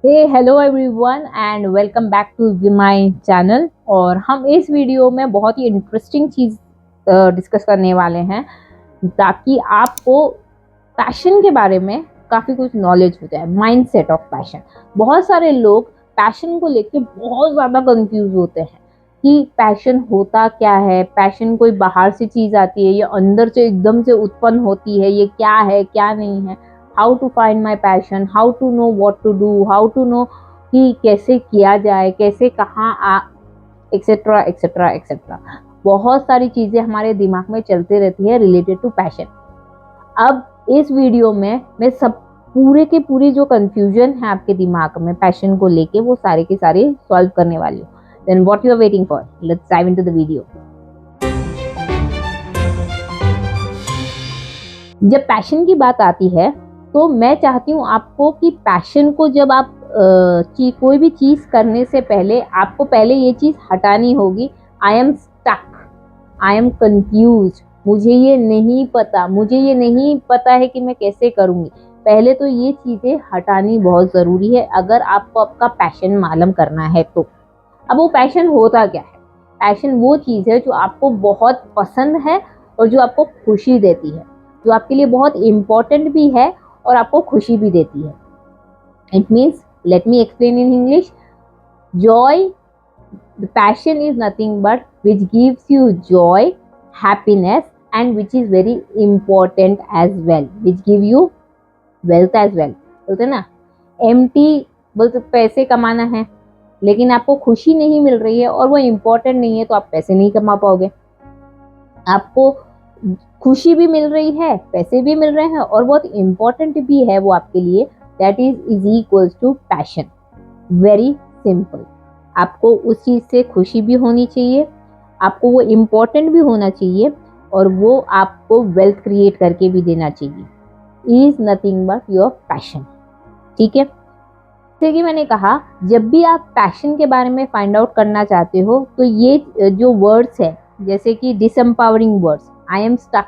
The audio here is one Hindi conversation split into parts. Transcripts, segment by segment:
Hey hello everyone and welcome back to my channel. और हम इस वीडियो में बहुत ही इंटरेस्टिंग चीज़ डिस्कस करने वाले हैं ताकि आपको पैशन के बारे में काफ़ी कुछ नॉलेज हो जाए। Mindset of passion. बहुत सारे लोग पैशन को लेके बहुत ज़्यादा कंफ्यूज होते हैं कि पैशन होता क्या है, पैशन कोई बाहर से चीज़ आती है या अंदर से एकदम से उत्पन्न होती है, ये क्या है क्या नहीं है। How to find my passion, how to know what to do, how to know कि कैसे किया जाए, कैसे कहाँ आ, एक्सेट्रा एक्सेट्रा एक्सेट्रा। बहुत सारी चीज़ें हमारे दिमाग में चलती रहती है रिलेटेड टू पैशन। अब इस वीडियो में मैं सब पूरे के पूरी जो कंफ्यूजन है आपके दिमाग में पैशन को लेके वो सारे के सारे सॉल्व करने वाली हूँ। Then what you are waiting for, let's dive into the video. जब पैशन की बात आती है तो मैं चाहती हूँ आपको कि पैशन को जब आप कोई भी चीज़ करने से पहले आपको पहले ये चीज़ हटानी होगी। I am stuck, I am confuse, मुझे ये नहीं पता है कि मैं कैसे करूँगी। पहले तो ये चीज़ें हटानी बहुत ज़रूरी है अगर आपको आपका पैशन मालूम करना है तो। अब वो पैशन होता क्या है? पैशन वो चीज़ है जो आपको बहुत पसंद है और जो आपको खुशी देती है, जो आपके लिए बहुत इम्पोर्टेंट भी है और आपको खुशी भी देती है। It means, let me explain in English. Joy, the passion is nothing but which gives you joy, happiness and which is very important as well, which give you wealth as well. बोलते ना, एम्प्टी बोलते पैसे कमाना है लेकिन आपको खुशी नहीं मिल रही है और वो इम्पोर्टेंट नहीं है तो आप पैसे नहीं कमा पाओगे। आपको खुशी भी मिल रही है, पैसे भी मिल रहे हैं और बहुत इम्पोर्टेंट भी है वो आपके लिए, that is equals to passion. Very simple. आपको उस चीज़ से खुशी भी होनी चाहिए, आपको वो इम्पोर्टेंट भी होना चाहिए और वो आपको वेल्थ क्रिएट करके भी देना चाहिए। Is nothing but your passion. ठीक है, जैसे कि मैंने कहा, जब भी आप पैशन के बारे में फाइंड आउट करना चाहते हो तो ये जो वर्ड्स है, जैसे कि disempowering words, I am stuck,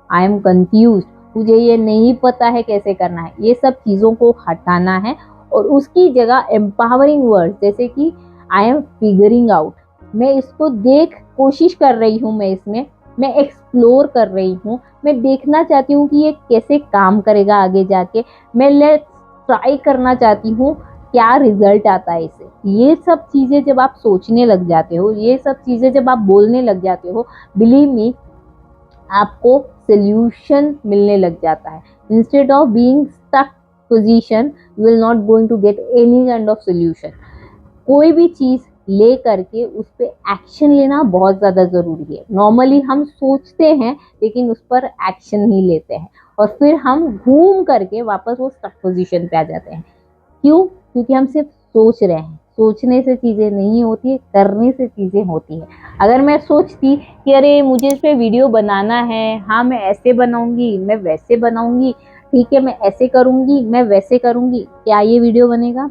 I am confuse, मुझे ये नहीं पता है कैसे करना है, ये सब चीज़ों को हटाना है और उसकी जगह एम्पावरिंग वर्ड्स जैसे कि आई एम फिगरिंग आउट, मैं इसको देख कोशिश कर रही हूँ, मैं एक्सप्लोर कर रही हूँ, मैं देखना चाहती हूँ कि ये कैसे काम करेगा आगे जाके, मैं लेट्स ट्राई करना चाहती हूँ क्या रिजल्ट आता है इसे। ये सब चीज़ें जब आप सोचने लग जाते हो, ये सब चीज़ें जब आप बोलने लग जाते हो, बिलीव मी, आपको सोल्यूशन मिलने लग जाता है। Instead of being stuck position, you will not going to get any kind of solution. कोई भी चीज़ ले करके उस पर एक्शन लेना बहुत ज़्यादा ज़रूरी है। नॉर्मली हम सोचते हैं लेकिन उस पर एक्शन नहीं लेते हैं और फिर हम घूम करके वापस वो स्टक पोजीशन पे आ जाते हैं। क्यों? क्योंकि हम सिर्फ सोच रहे हैं। सोचने से चीज़ें नहीं होती है, करने से चीज़ें होती है। अगर मैं सोचती कि अरे मुझे इस पे वीडियो बनाना है, हाँ मैं ऐसे बनाऊंगी, मैं वैसे बनाऊंगी, ठीक है मैं ऐसे करूंगी, मैं वैसे करूंगी, क्या ये वीडियो बनेगा?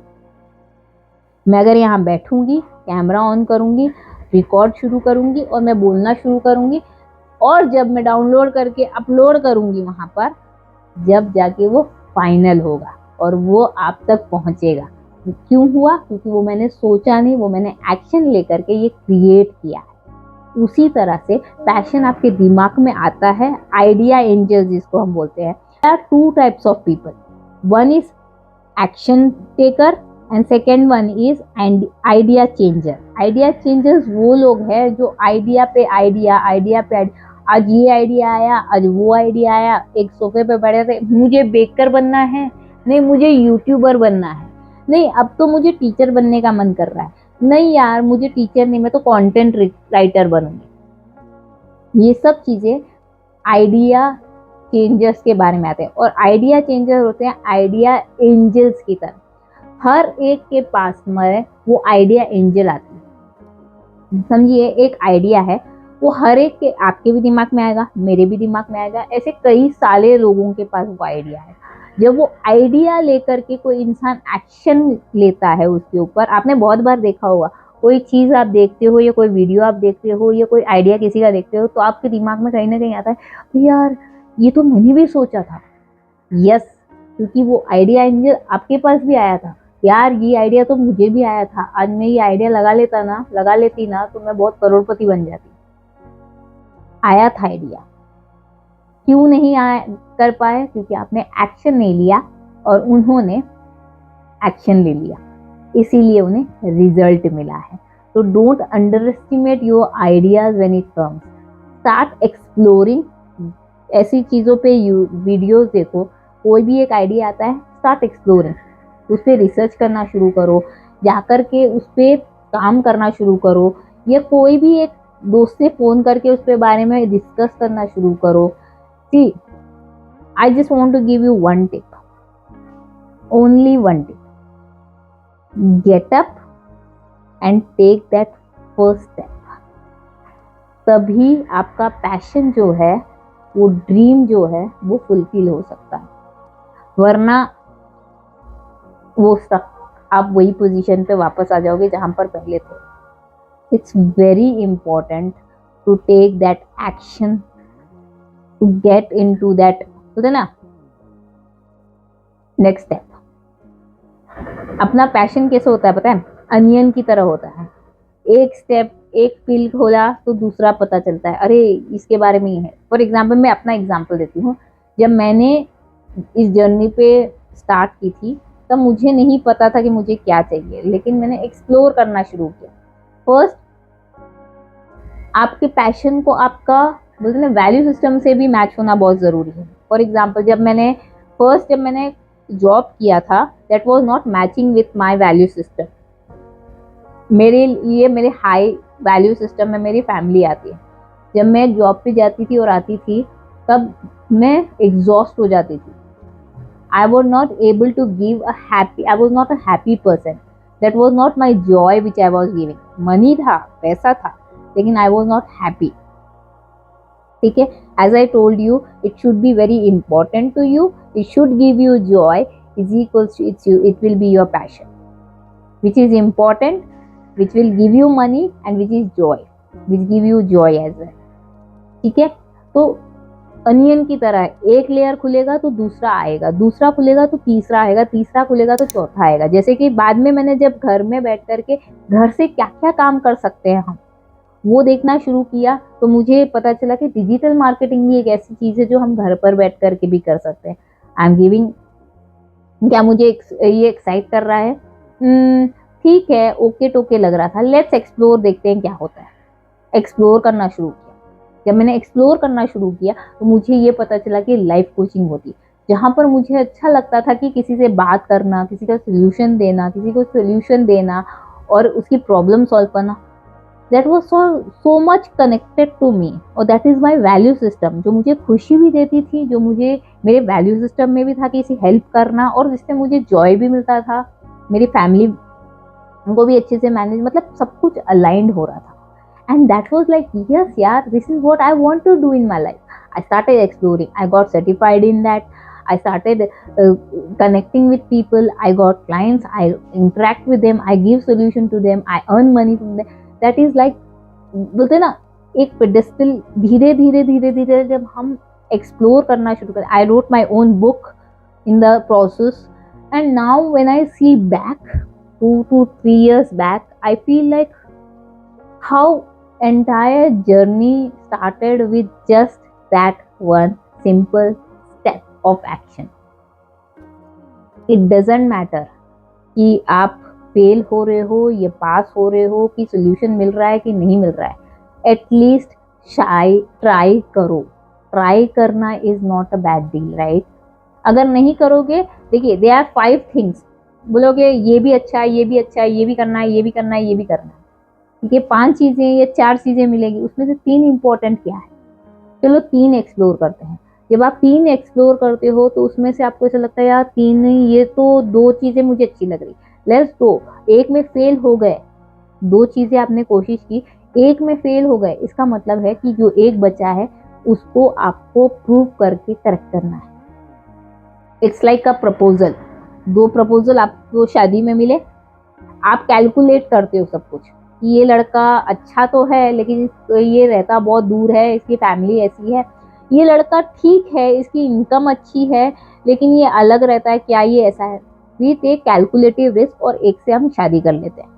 मैं अगर यहाँ बैठूंगी, कैमरा ऑन करूंगी, रिकॉर्ड शुरू करूंगी और मैं बोलना शुरू करूंगी और जब मैं डाउनलोड करके अपलोड करूंगी वहाँ पर, जब जाके वो फाइनल होगा और वो आप तक पहुँचेगा। क्यों हुआ? क्योंकि वो मैंने सोचा नहीं, वो मैंने एक्शन लेकर के ये क्रिएट किया है। उसी तरह से पैशन आपके दिमाग में आता है, आइडिया एंजल जिसको हम बोलते हैं। There are two types of people, one is action taker and second one is idea changer. Idea changers वो लोग हैं जो आइडिया पे आज ये आइडिया आया, आज वो आइडिया आया, एक सोफे पे बैठे थे, मुझे बेकर बनना है, नहीं मुझे यूट्यूबर बनना है, नहीं अब तो मुझे टीचर बनने का मन कर रहा है, नहीं यार मुझे टीचर नहीं, मैं तो कंटेंट राइटर बनूंगी। ये सब चीज़ें आइडिया चेंजर्स के बारे में आते हैं और आइडिया चेंजर होते हैं आइडिया एंजल्स की तरह। हर एक के पास में वो आइडिया एंजल आती है। समझिए, एक आइडिया है, वो हर एक के, आपके भी दिमाग में आएगा, मेरे भी दिमाग में आएगा, ऐसे कई सारे लोगों के पास वो आइडिया है। जब वो आइडिया लेकर के कोई इंसान एक्शन लेता है उसके ऊपर, आपने बहुत बार देखा होगा, कोई चीज़ आप देखते हो या कोई वीडियो आप देखते हो या कोई आइडिया किसी का देखते हो तो आपके दिमाग में कहीं ना कहीं आता है यार ये तो मैंने भी सोचा था। यस, क्योंकि वो आइडिया एंजल आपके पास भी आया था, यार ये आइडिया तो मुझे भी आया था, आज मैं ये आइडिया लगा लेती ना तो मैं बहुत करोड़पति बन जाती। आया था आइडिया, क्यों नहीं कर पाए? क्योंकि आपने एक्शन नहीं लिया और उन्होंने एक्शन ले लिया, इसीलिए उन्हें रिजल्ट मिला है। तो don't under estimate your ideas when it comes, start exploring. ऐसी चीज़ों पे वीडियोस देखो, कोई भी एक आइडिया आता है, स्टार्ट एक्सप्लोरिंग, उस पर रिसर्च करना शुरू करो, जाकर के उस पर काम करना शुरू करो, या कोई भी एक दोस्त से फ़ोन करके उस पे बारे में डिस्कस करना शुरू करो। सी, I just want to give you one tip, only one tip. Get up and take that first step. तभी आपका पैशन जो है, वो ड्रीम जो है, वो फुलफिल हो सकता है, वरना वो आप वही पोजीशन पे वापस आ जाओगे जहां पर पहले थे। It's very important to take that action, to get into that, बोलते ना, नेक्स्ट स्टेप। अपना पैशन कैसे होता है पता है? अनियन की तरह होता है। एक स्टेप, एक पील खोला तो दूसरा पता चलता है, अरे इसके बारे में ही है। फॉर एग्जाम्पल, मैं अपना एग्जाम्पल देती हूँ। जब मैंने इस जर्नी पे स्टार्ट की थी तब मुझे नहीं पता था कि मुझे क्या चाहिए, लेकिन मैंने एक्सप्लोर करना शुरू किया। फर्स्ट, आपके पैशन को आपका बोलते ना वैल्यू सिस्टम से भी मैच होना बहुत ज़रूरी है। फॉर एग्जाम्पल, जब मैंने जॉब किया था, that was not matching with my value system. मेरे लिए मेरे हाई वैल्यू सिस्टम में मेरी फैमिली आती है। जब मैं जॉब पे जाती थी और आती थी तब मैं एग्जॉस्ट हो जाती थी। I was not able to give I was not a happy person. That was not my joy which I was giving. Money था, पैसा था, लेकिन I was not happy. ठीक है, as I told you, it should be very important to you. It should give you joy. Is equals to it will be your passion, which is important, which will give you money and which is joy, which give you joy as well. ठीक है, तो अनियन की तरह एक लेयर खुलेगा तो दूसरा आएगा, दूसरा खुलेगा तो तीसरा आएगा, तीसरा खुलेगा तो चौथा आएगा। जैसे कि बाद में मैंने जब घर में बैठ करके घर से क्या क्या काम कर सकते हैं हम, वो देखना शुरू किया, तो मुझे पता चला कि डिजिटल मार्केटिंग भी एक ऐसी चीज़ है जो हम घर पर बैठ करके भी कर सकते हैं। आई एम गिविंग, क्या मुझे ये एक्साइट कर रहा है? ठीक है, ओके टोके लग रहा था, लेट्स एक्सप्लोर, देखते हैं क्या होता है। एक्सप्लोर करना शुरू किया। जब मैंने एक्सप्लोर करना शुरू किया तो मुझे ये पता चला कि लाइफ कोचिंग होती है, जहाँ पर मुझे अच्छा लगता था कि किसी से बात करना, किसी को सोल्यूशन देना और उसकी प्रॉब्लम सॉल्व करना। That was so much connected to me, और that is my value system, जो मुझे खुशी भी देती थी, जो मुझे मेरे वैल्यू सिस्टम में भी था कि किसी हेल्प करना, और जिससे मुझे जॉय भी मिलता था, मेरी फैमिली को भी अच्छे से मैनेज, मतलब सब कुछ अलाइंड हो रहा था। And that was like, yes, yeah, this is what I want to do in my life. I started exploring. I got certified in that. I started connecting with people. I got clients. I interact with them. I give solution to them. I earn money from them. That is like, बोलते ना, एक पेडेस्टल, धीरे धीरे धीरे धीरे जब हम एक्सप्लोर करना शुरू करें। I wrote my own book in the process, and now when I see back 2 to 3 years back, I feel like how entire journey started with just that one simple step of action. It doesn't matter कि आप फेल हो रहे हो या पास हो रहे हो, कि सोल्यूशन मिल रहा है कि नहीं मिल रहा है, एटलीस्ट ट्राई करो। ट्राई करना is not a bad deal, right? अगर नहीं करोगे, देखिए, दे आर 5 थिंग्स, बोलोगे ये भी अच्छा है, ये भी अच्छा है, ये भी करना है, ये भी करना है, ये भी करना है, ठीक है, 5 चीज़ें या 4 चीज़ें मिलेगी, उसमें से 3 इंपॉर्टेंट क्या है? चलो 3 एक्सप्लोर करते हैं। जब आप 3 एक्सप्लोर करते हो तो उसमें से आपको ऐसा लगता है यार 3 नहीं, ये तो 2 चीज़ें मुझे अच्छी लग रही, लेट्स गो। एक में फेल हो गए, 2 चीज़ें आपने कोशिश की, एक में फेल हो गए, इसका मतलब है कि जो एक बचा है उसको आपको प्रूव करके करेक्ट करना है। It's like a proposal. 2 proposal आपको शादी में मिले, आप कैलकुलेट करते हो सब कुछ, ये लड़का अच्छा तो है लेकिन ये रहता बहुत दूर है, इसकी फैमिली ऐसी है, ये लड़का ठीक है, इसकी इनकम अच्छी है लेकिन ये अलग रहता है, क्या ये ऐसा है? वी टेक कैलकुलेटिव रिस्क और एक से हम शादी कर लेते हैं.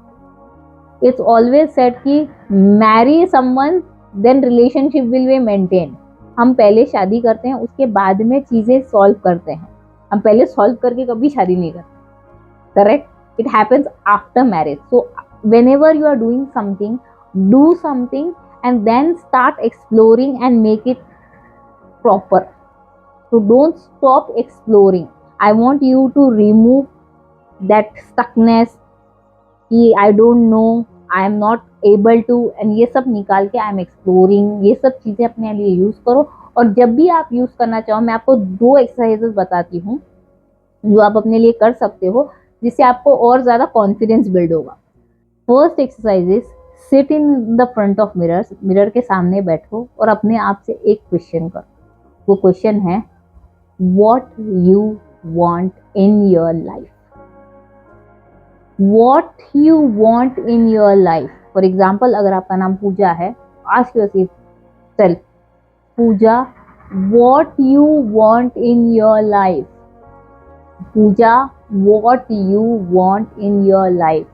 इट्स ऑलवेज सेड कि marry someone then relationship will be maintain. हम पहले शादी करते हैं, उसके बाद में चीजें सॉल्व करते हैं. हम पहले सॉल्व करके कभी शादी नहीं करते. Correct? It happens after marriage. So whenever you are doing something, do something and then start exploring and make it proper. So don't stop exploring. I want you to remove that stuckness कि I don't know, I am not able to, and ये सब निकाल के आई एम एक्सप्लोरिंग. ये सब चीज़ें अपने लिए यूज़ करो. और जब भी आप यूज़ करना चाहो, मैं आपको 2 एक्सरसाइजेस बताती हूँ जो आप अपने लिए कर सकते हो, जिससे आपको और ज़्यादा कॉन्फिडेंस बिल्ड होगा. First exercise is sit in the front of mirrors. Mirror के सामने बैठो और अपने आप से एक क्वेश्चन करो. वो क्वेश्चन है, what you want in your life. What you want in your life. For example, अगर आपका नाम पूजा है, ask yourself, Puja, what you want in your life. Puja, what you want in your life.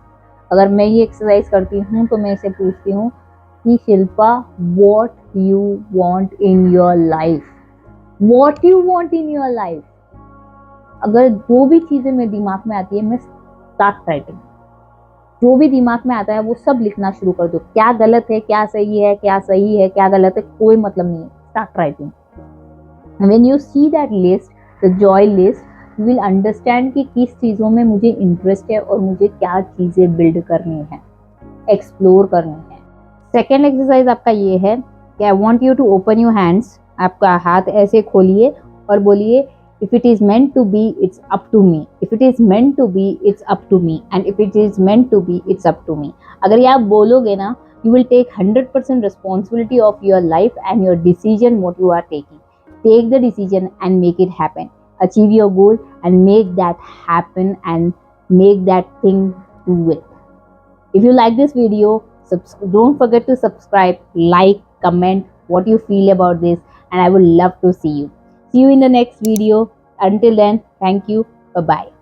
अगर मैं ये एक्सरसाइज करती हूँ तो मैं इसे पूछती हूँ कि Shilpa, what you want in your life. What you want in your life. अगर जो भी चीज़ें मेरे दिमाग में आती है, मैं स्टार्ट राइटिंग. जो भी दिमाग में आता है वो सब लिखना शुरू कर दो. क्या गलत है, क्या सही है, क्या सही है, क्या गलत है, कोई मतलब नहीं है. Start writing. When you see that list, the Joy list, you will understand कि किस चीज़ों में मुझे इंटरेस्ट है और मुझे क्या चीज़ें बिल्ड करनी है, एक्सप्लोर करनी है. सेकेंड एक्सरसाइज आपका ये है कि I want you to open your hands. आपका हाथ ऐसे खोलिए और बोलिए, if it is meant to be, it's up to me. If it is meant to be, it's up to me. And if it is meant to be, it's up to me. अगर ये आप बोलोगे ना, you will take 100% responsibility of your life and your decision what you are taking. Take the decision and make it happen. Achieve your goal and make that happen and make that thing do it. If you like this video, don't forget to subscribe, like, comment what you feel about this, and I would love to see you. See you in the next video. Until then, thank you. Bye-bye.